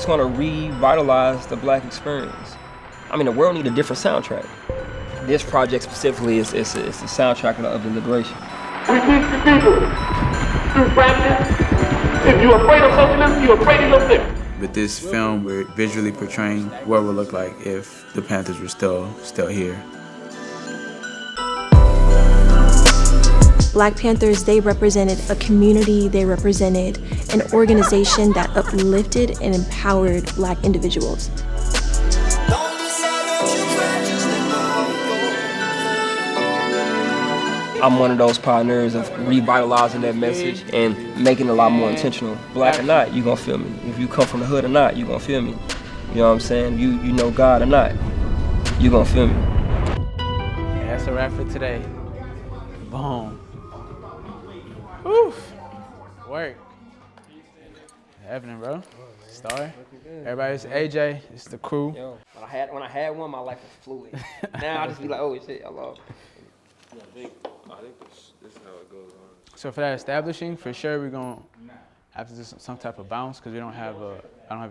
it's gonna revitalize the black experience. I mean, the world need a different soundtrack. This project specifically is the soundtrack of the liberation. We teach the people through practice. If you're afraid of Muslims, you're afraid of your victims. With this film, we're visually portraying what it would look like if the Panthers were still here. Black Panthers, they represented a community, they represented an organization that uplifted and empowered Black individuals. I'm one of those pioneers of revitalizing that message and making it a lot more intentional. Black or not, you gonna feel me. If you come from the hood or not, you gonna feel me. You know what I'm saying? You know God or not, you gonna feel me. Yeah, that's a wrap for today. Boom. Oof. Work. Happening, bro. Star. Everybody's AJ. It's the crew. Yo, when I had one, my life was fluid. Now I just be like, oh shit, hello. I think this is how it goes on. So for that establishing, for sure we're gonna have to do some type of bounce because I don't have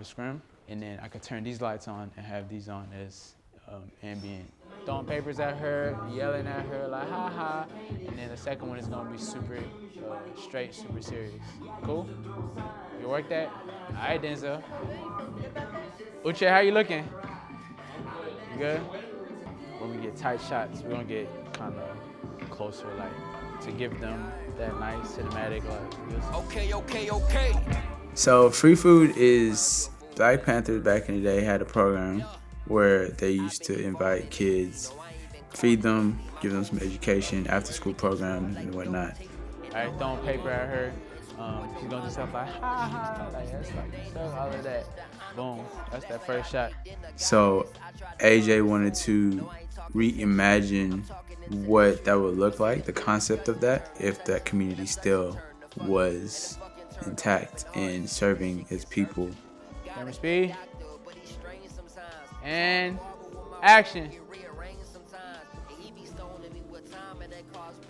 a scrim, and then I could turn these lights on and have these on as ambient. Throwing papers at her, yelling at her like ha ha, and then the second one is gonna be super straight, super serious. Cool? You work that? All right, Denzel. Uche, how you looking? You good? When we get tight shots, we're gonna get kind of closer, like to give them that nice cinematic, like. Okay. So Free Food is Black Panthers back in the day had a program where they used to invite kids, feed them, give them some education, after school programs and whatnot. All right, throwing paper at her. She's gonna do stuff like ha ha, like that's like stuff, all of that. Boom, that's that first shot. So AJ wanted to reimagine what that would look like, the concept of that, if that community still was intact and serving its people. Camera speed. And action.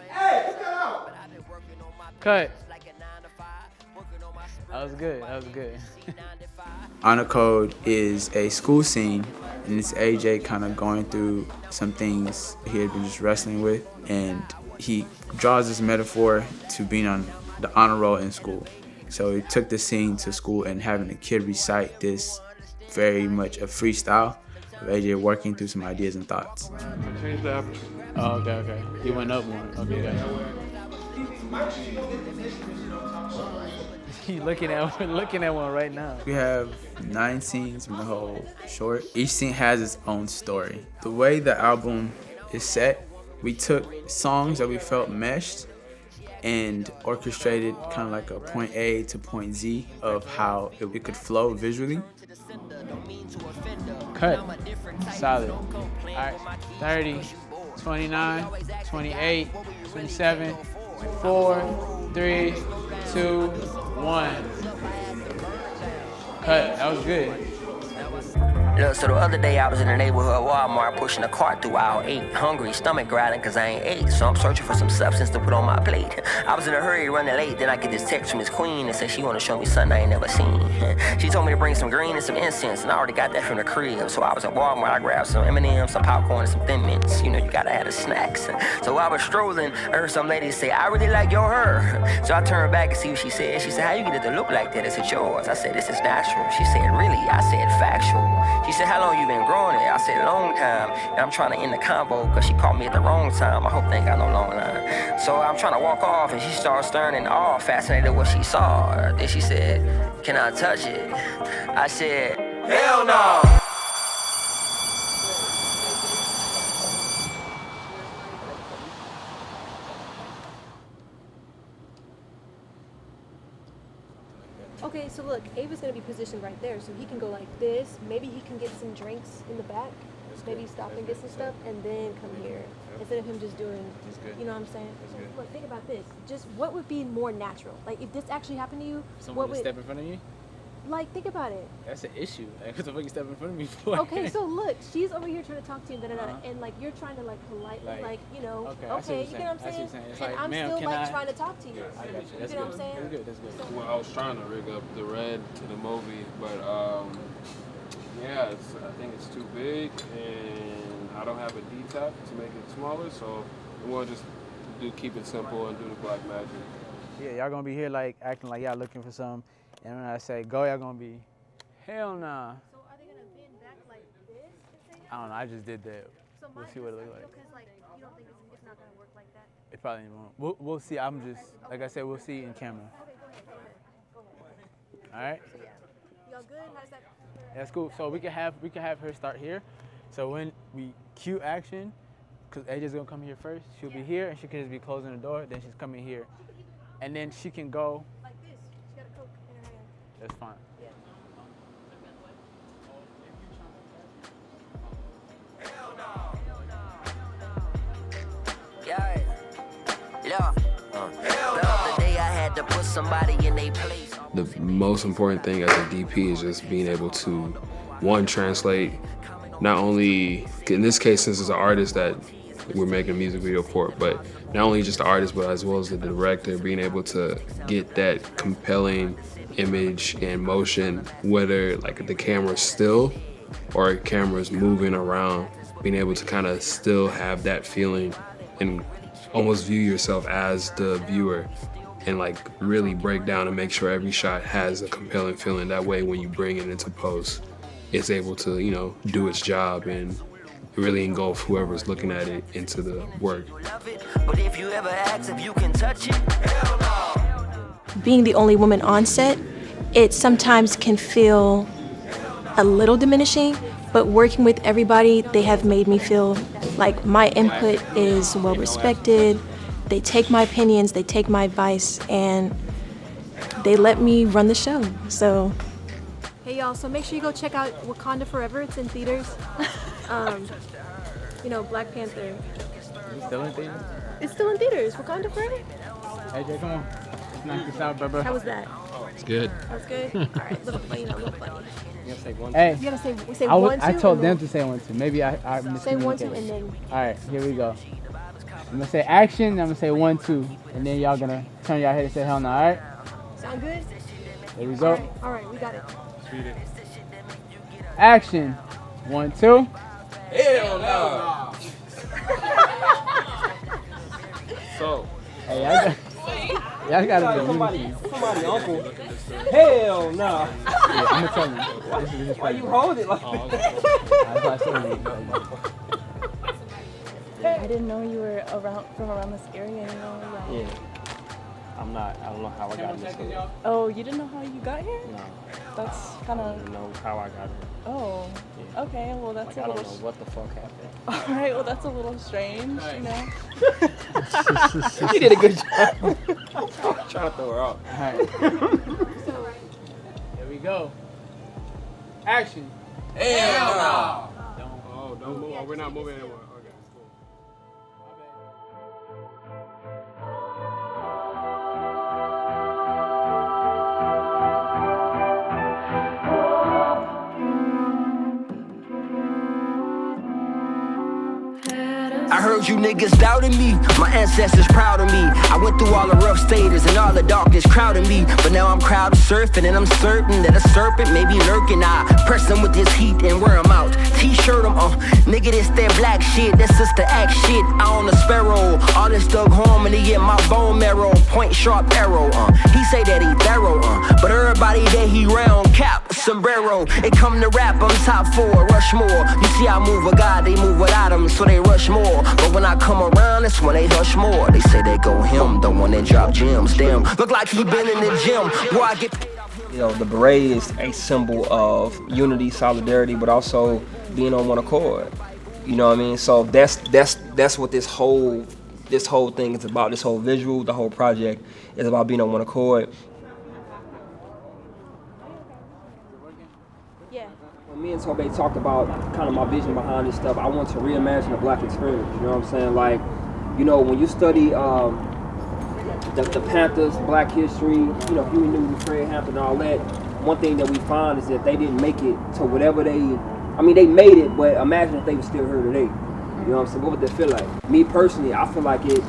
Hey, Cut. That was good. Honor Code is a school scene, and it's AJ kind of going through some things he had been just wrestling with, and he draws this metaphor to being on the honor roll in school. So he took the scene to school and having a kid recite this very much a freestyle of AJ working through some ideas and thoughts. Change the aperture. Oh, okay. He went up more. Okay, guys. He looking at one right now. We have 9 scenes in the whole short. Each scene has its own story. The way the album is set, we took songs that we felt meshed and orchestrated kind of like a point A to point Z of how it could flow visually. Cut. Solid. All right. 30, 29, 28, 27, 4, 3, 2, 1. Cut. That was good. Look, so the other day I was in the neighborhood Walmart pushing a cart through aisle 8, hungry, stomach growling cause I ain't ate, so I'm searching for some substance to put on my plate. I was in a hurry running late, then I get this text from this queen that said she wanna show me something I ain't never seen. She told me to bring some green and some incense, and I already got that from the crib, so I was at Walmart, I grabbed some M&M's, some popcorn, and some Thin Mints. You know, you gotta have the snacks. So I was strolling, I heard some lady say, I really like your hair. So I turned back and see what she said. She said, how you get it to look like that? Is it yours? I said, this is natural. She said, really? I said, factual. She said, how long you been growing it? I said, long time. And I'm trying to end the convo because she caught me at the wrong time. I hope they ain't got no long line. So I'm trying to walk off and she started staring in awe, fascinated with what she saw. Then she said, can I touch it? I said, hell no. Okay, so look, Ava's gonna be positioned right there, so he can go like this. Maybe he can get some drinks in the back. Maybe stop and get some stuff, and then come here. Instead of him just doing, you know what I'm saying? Look, think about this. Just what would be more natural? Like, if this actually happened to you, Someone what would, step in front of you? like, think about it. That's an issue. Like, what the fuck you step in front of me for? Okay, so look, she's over here trying to talk to you, and like you're trying to like politely, like you know, okay, you get what I'm saying? It's And like, I'm ma'am, still can like I- trying to talk to you. I got you. You That's get what I'm good. saying? That's good. Well, I was trying to rig up the red to the movie, but big, and I don't have a D-tap to make it smaller, so we'll just keep it simple and do the black magic. Yeah, y'all gonna be here like acting like y'all looking for something, and when I say go, y'all gonna be, hell nah. So are they gonna bend back like this? I don't know, I just did that. So We'll see what it looks like. Because like you don't think it's not gonna work like that? It probably won't. We'll see. I'm just, like I said, we'll see in camera. Okay, go ahead. All right? So yeah, y'all good? How's that? That's cool. So we can have her start here. So when we cue action, because AJ's gonna come here first, she'll be here and she can just be closing the door, then she's coming here. And then she can go. Like this. She got a Coke in her hand. That's fine. Yeah. Yeah. The other day I had to put somebody in their place. The most important thing as a DP is just being able to, one, translate, not only, in this case, since it's an artist that we're making a music video for, but not only just the artist, but as well as the director, being able to get that compelling image and motion, whether like the camera's still or camera's moving around, being able to kind of still have that feeling and almost view yourself as the viewer and like really break down and make sure every shot has a compelling feeling. That way when you bring it into post, it's able to, you know, do its job and really engulf whoever's looking at it into the work. But if you ever ask if you can touch it, hell no. Being the only woman on set, it sometimes can feel a little diminishing, but working with everybody, they have made me feel like my input is well respected. They take my opinions, they take my advice, and they let me run the show. So, Hey y'all, so make sure you go check out Wakanda Forever. It's in theaters. You know, Black Panther. Is it still in theaters? It's still in theaters. Wakanda Forever. AJ, come on. Let's knock this out, brother. How was that? It's good. That was good? All right, little funny, little funny. Hey, You gotta say one, two. I told and them then to say 1, 2. Maybe I say 1, 2, miscommunicated. and then. All right, here we go. I'm gonna say action, I'm gonna say 1, 2, and then y'all gonna turn your head and say hell no, all right? Sound good? There we go. All right, we got it. Action. 1, 2. Hell no. So, Hey, y'all gotta be unity. Somebody uncle. Hell no. Yeah, I'm gonna tell you. This is Why you hold it like that? That's why I said it. I didn't know you were from around this area, you know? Like, Yeah. I don't know how I got in this hood. oh, you didn't know how you got here? No. That's kind I of, don't know how I got here. oh, Yeah. okay, well that's Like, a I don't little, know what the fuck happened. all right, well that's a little strange, you know? You did a good job. I'm trying to throw her off. All right. Here we go. Action. Hell no. oh, don't move. Oh, we're not moving anymore. Okay, cool. I heard you niggas doubted me, my ancestors proud of me. I went through all the rough stages and all the darkness crowded me. But now I'm crowd surfing and I'm certain that a serpent may be lurking. I press him with this heat and wear him out. T-shirt him, nigga, this that black shit, that sister act shit. I own a sparrow, all this Doug Harmony in my bone marrow. Point sharp arrow, he say that he thorough, but everybody that he round cap, sombrero. It come to rap, I'm top 4, Rushmore. You see I move with God, they move without him, so they rush more. But when I come around, that's when they hush more. They say they go him, the one that drop gems. Damn, look like he been in the gym. Boy, I get paid off him. You know, the beret is a symbol of unity, solidarity, but also being on one accord. You know what I mean? So that's what this whole thing is about. This whole visual, the whole project is about being on one accord. Yeah. When me and Tobe talked about kind of my vision behind this stuff, I want to reimagine the Black experience. You know what I'm saying? Like, you know, when you study the Panthers, Black history, you know, Huey Newton, Fred Hampton, all that, one thing that we find is that they didn't make it to whatever they made it, but imagine if they were still here today. You know what I'm saying? What would that feel like? Me personally, I feel like it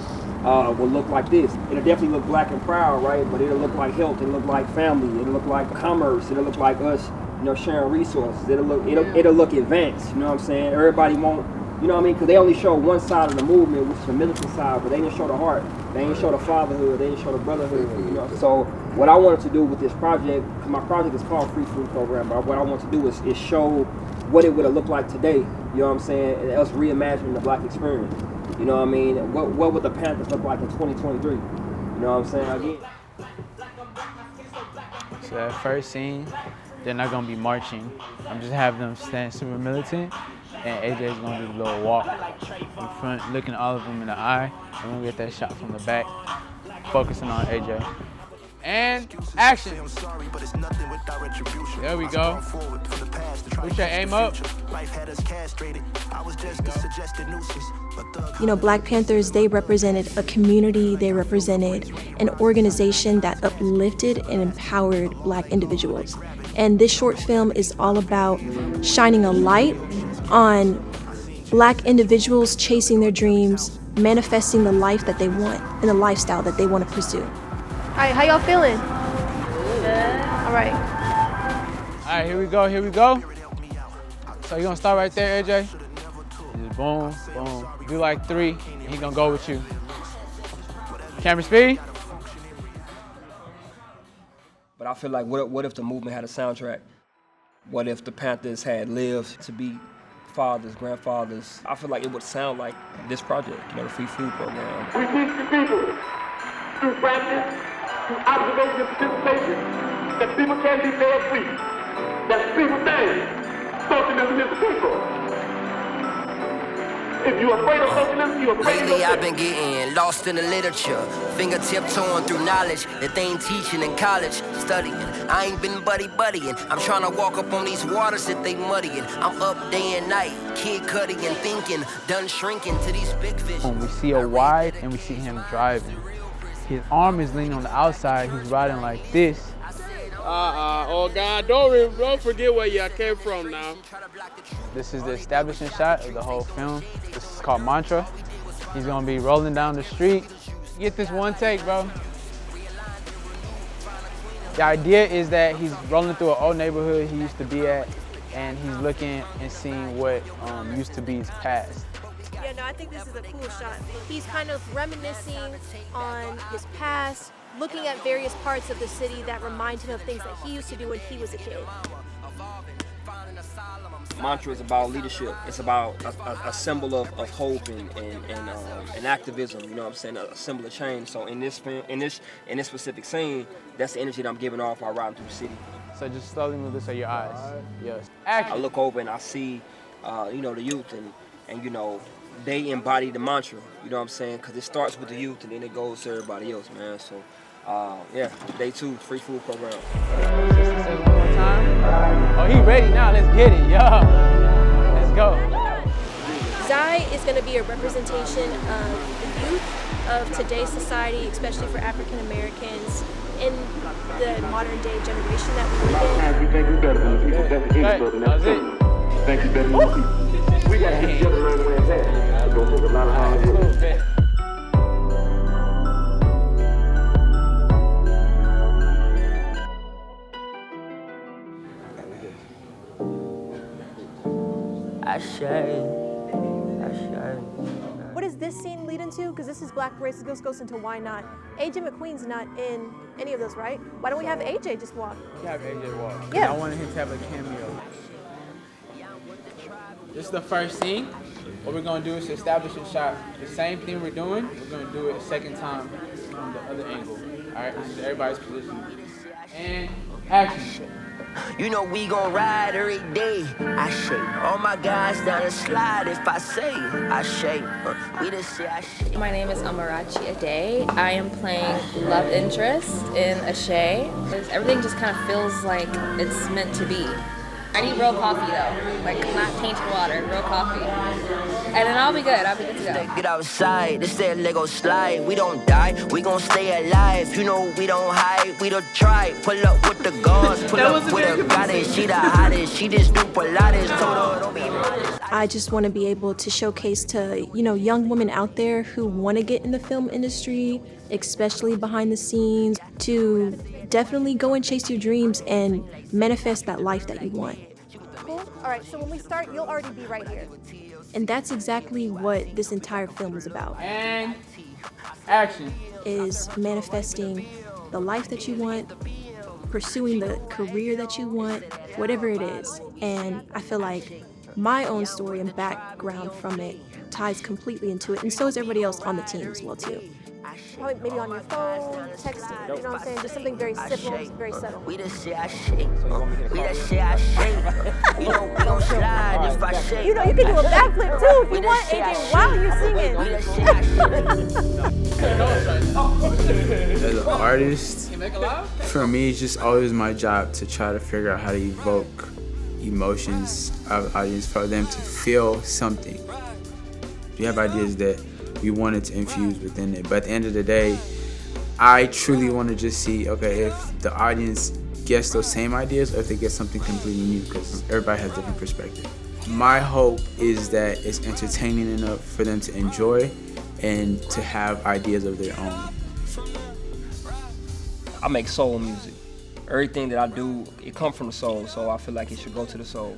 will look like this. It'll definitely look black and proud, right? But it'll look like health, it'll look like family, it'll look like commerce, it'll look like us sharing resources. It'll look advanced. You know what I'm saying? Everybody won't. You know what I mean? Because they only show one side of the movement, which is the militant side, but they didn't show the heart. They didn't show the fatherhood. They didn't show the brotherhood. You know. So what I wanted to do with this project, because my project is called Free Food Program, but what I want to do is show what it would have looked like today. You know what I'm saying? And us reimagining the Black experience. You know what I mean? What would the Panthers look like in 2023? You know what I'm saying? Again. So that first scene, they're not gonna be marching. I'm just having them stand super militant, and AJ's gonna do a little walk in front, looking all of them in the eye. I'm gonna get that shot from the back, focusing on AJ. And action. There we go. Push your aim up. You know, Black Panthers, they represented a community, they represented an organization that uplifted and empowered Black individuals. And this short film is all about shining a light on Black individuals chasing their dreams, manifesting the life that they want and the lifestyle that they want to pursue. All right, how y'all feeling? Good. All right. All right, here we go, here we go. So you're gonna start right there, AJ? Just boom, boom. Do like 3, and he's gonna go with you. Camera speed. But I feel like, what if the movement had a soundtrack? What if the Panthers had lived to be fathers, grandfathers? I feel like it would sound like this project, the Free Food Program. We teach the people through practice, through observation and participation, that people can be fed free. That's the people thing. Socialism is the people. If you're afraid of socialism, you're afraid of Lately I've been getting lost in the literature, fingertip toeing through knowledge that they ain't teaching in college, studying. I ain't been buddy-buddying. I'm trying to walk up on these waters that they muddying. I'm up day and night, kid cutting and thinking, done shrinking to these big fish. We see a wide and we see him driving. His arm is leaning on the outside, he's riding like this. Oh God, don't forget where y'all came from now. This is the establishing shot of the whole film. This is called Mantra. He's gonna be rolling down the street. Get this one take, bro. The idea is that he's rolling through an old neighborhood he used to be at, and he's looking and seeing what used to be his past. Yeah, no, I think this is a cool shot. He's kind of reminiscing on his past, looking at various parts of the city that remind him of things that he used to do when he was a kid. Mantra is about leadership. It's about a symbol of hope and activism. You know what I'm saying? A symbol of change. So in this specific scene, that's the energy that I'm giving off while riding through the city. So just slowly move this to your eyes. Yes. Action. I look over and I see, the youth and they embody the mantra. You know what I'm saying? Because it starts with the youth and then it goes to everybody else, man. So. Day 2, Free Food Program. Say one more time. Oh, he ready now. Let's get it, yo. Let's go. Zai is going to be a representation of the youth of today's society, especially for African Americans in the modern day generation that we live in. We think we better than the people. That's the That was it. Thank you better than the people. We got to get together around where it's at. It's going to take a lot of hard work. What does this scene lead into? Because this is Black Race. This goes into Why Not. AJ McQueen's not in any of those, right? Why don't we have AJ just walk? We have AJ walk. Yeah. I wanted him to have a cameo. This is the first scene. What we're going to do is establish a shot. The same thing we're doing, we're going to do it a second time from the other angle. All right, this is everybody's position. And action. You know we gon' ride every day. I shake all my guys down the slide. If I say I shake, we just say I shake. My name is Amarachi Ade. I am playing love interest in Ashay. Everything just kind of feels like it's meant to be. I need real coffee though, like not tainted water, real coffee. And then I'll be good to go. Get outside, this that Lego slide. We don't die, we gon' stay alive. You know we don't hide, we don't try. Pull up with the guns, pull up with a goddess. She the hottest, she just do Pilates. Told her don't be modest. I just want to be able to showcase to, young women out there who want to get in the film industry, especially behind the scenes, to definitely go and chase your dreams and manifest that life that you want. Cool. All right, so when we start, you'll already be right here. And that's exactly what this entire film is about. And action. Is manifesting the life that you want, pursuing the career that you want, whatever it is. And I feel like my own story and background from it ties completely into it, and so is everybody else on the team as well too. Probably maybe on your phone, texting, you know what I'm saying? Just something very simple, very subtle. We the shit I shake. We the shit I shake. You know we gon' slide if I shake. You know, you can do a backflip too if you want, AJ, while you're singing. We the shit I shake. As an artist, for me, it's just always my job to try to figure out how to evoke emotions of the audience for them to feel something. We have ideas that we wanted to infuse within it, but at the end of the day, I truly want to just see, okay, if the audience gets those same ideas or if they get something completely new, because everybody has different perspectives. My hope is that it's entertaining enough for them to enjoy and to have ideas of their own. I make soul music. Everything that I do, it comes from the soul, so I feel like it should go to the soul.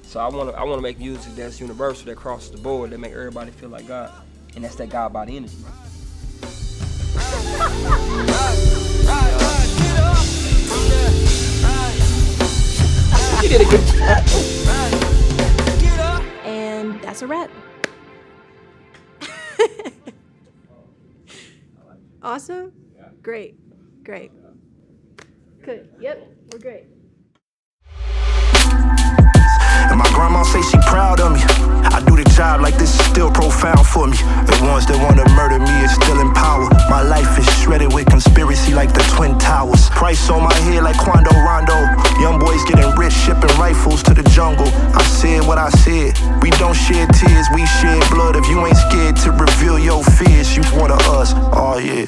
So I want to make music that's universal, that crosses the board, that make everybody feel like God, and that's that God body energy. You did a good job. And that's a wrap. Awesome? Great. Great. Good. Yep, we're great. And my grandma say she proud of me. I do the job like this is still profound for me. The ones that wanna murder me is still in power. My life is shredded with conspiracy like the Twin Towers. Price on my head like Quando Rondo. Young boys getting rich, shipping rifles to the jungle. I said what I said. We don't shed tears, we shed blood. If you ain't scared to reveal your fears, you one of us. Oh yeah.